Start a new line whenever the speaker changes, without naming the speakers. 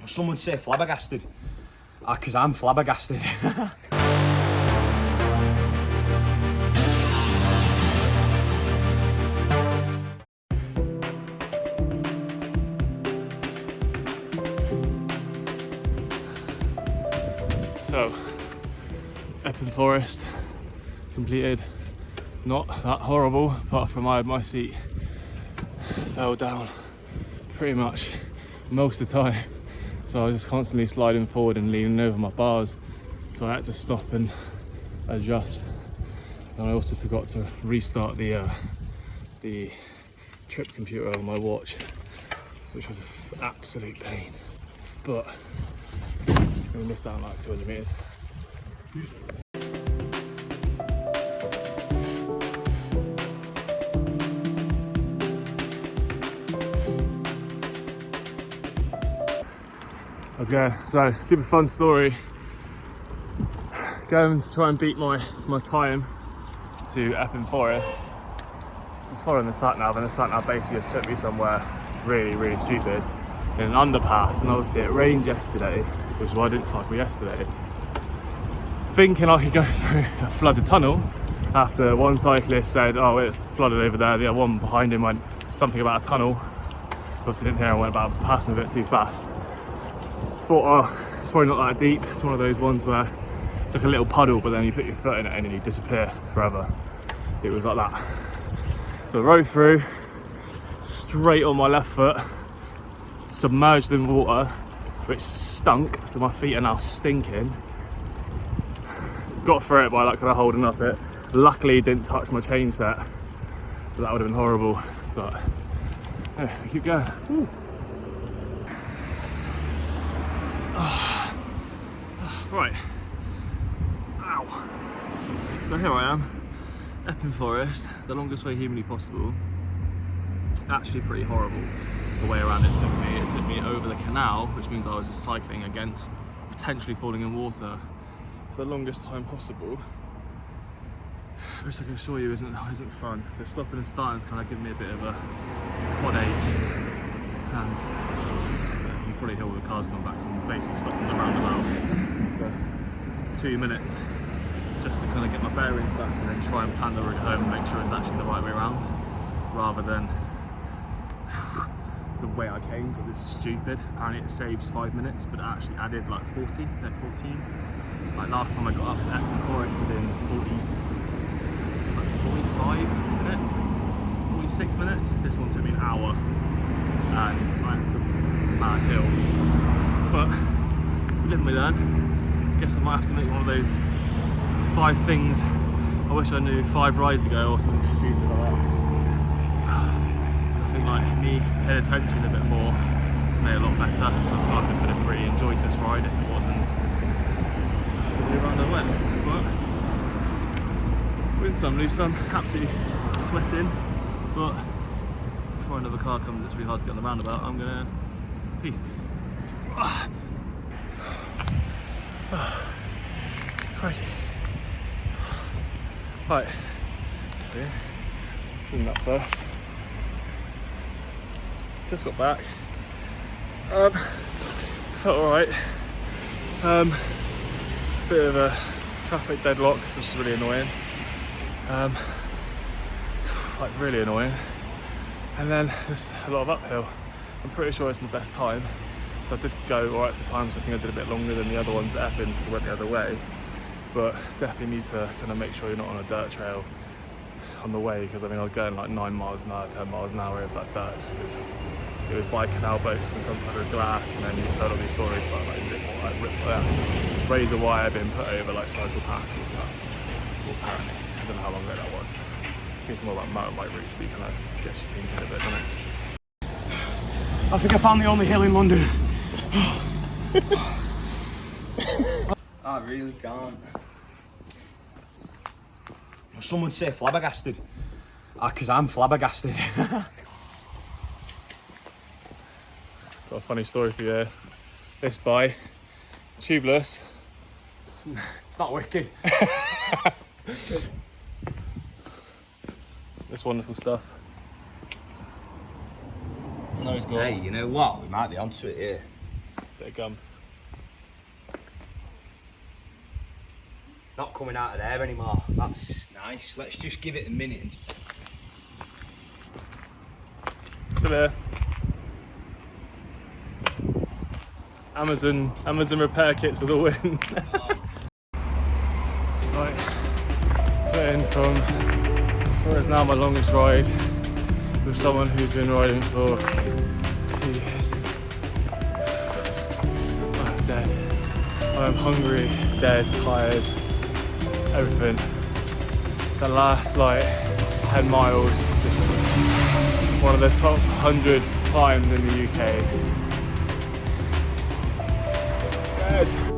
Some would say flabbergasted. Because I'm flabbergasted.
So, Epping Forest completed. Not that horrible, apart from my seat fell down pretty much most of the time. So I was just constantly sliding forward and leaning over my bars. So I had to stop and adjust. And I also forgot to restart the trip computer on my watch, which was an absolute pain. But we missed out on like 200 meters. Let's go. So, super fun story. Going to try and beat my time to Epping Forest. I was following the sat nav, and the sat nav basically just took me somewhere really stupid in an underpass. And obviously it rained yesterday, which is why I didn't cycle yesterday. Thinking I could go through a flooded tunnel after one cyclist said, oh, it's flooded over there. The other one behind him went something about a tunnel. Obviously didn't hear, I went about passing a bit too fast. Thought, oh, it's probably not that deep. It's one of those ones where it's like a little puddle, but then you put your foot in it and then you disappear forever. It was like that. So I rode through, straight on my left foot, submerged in water, which stunk, so my feet are now stinking. Got through it by like kind of holding up it. Luckily it didn't touch my chain set, but that would have been horrible. But yeah, we keep going. Ooh. Right. Ow. So here I am, Epping Forest, the longest way humanly possible. Actually pretty horrible the way around it took me. It took me over the canal, which means I was just cycling against potentially falling in water for the longest time possible. Which I can assure you isn't fun. So stopping and starting is kind of giving me a bit of a quad ache. And you probably hear all the cars coming back, so I'm basically stopping the roundabout for 2 minutes just to kind of get my bearings back and then try and plan the route home and make sure it's actually the right way around rather than the way I came, because it's stupid. Apparently it saves 5 minutes, but it actually added like 14. Like last time I got up to Epping Forest within 45 minutes, 46 minutes. This one took me an hour and I had to go mad hill. But we live and we learn. Guess I might have to make one of those 5 things I wish I knew 5 rides ago or something stupid like that. I think like me paying attention a bit more has made it a lot better. I feel like I could have really enjoyed this ride if it wasn't the way around I went. But win some, lose some, absolutely sweating. But before another car comes, it's really hard to get on the roundabout. I'm gonna peace. Crikey. Right, yeah, clean that first. Just got back. Felt alright. Bit of a traffic deadlock, which is really annoying. Like really annoying. And then just a lot of uphill. I'm pretty sure it's my best time. So I did go alright for times. I think I did a bit longer than the other ones at Epping because I went the other way. But definitely need to kind of make sure you're not on a dirt trail on the way, because I mean I was going like 9 miles an hour, 10 miles an hour over that dirt just because it was by canal boats and some kind of glass, and then you've heard all these stories about like zip or like razor wire being put over like cycle paths and stuff. Well, apparently, I don't know how long ago that was. I think it's more about motorbike routes, but you kind of gets you thinking a bit, doesn't it?
I think I found the only hill in London. I really can't. Some would say flabbergasted. Because I'm flabbergasted.
Got a funny story for you here. This by Tubeless.
It's not wicked.
This wonderful stuff. No, it's got.
Hey, you know what? We might be onto it here.
Bit of gum.
It's not coming out of there anymore. That's nice. Let's just give it a minute.
Still there. Amazon repair kits for the win. Right, playing from what is now my longest ride with someone who's been riding for 2 years. I'm dead. I'm hungry, dead, tired, everything. The last like 10 miles, one of the top 100 climbs in the UK. Dead.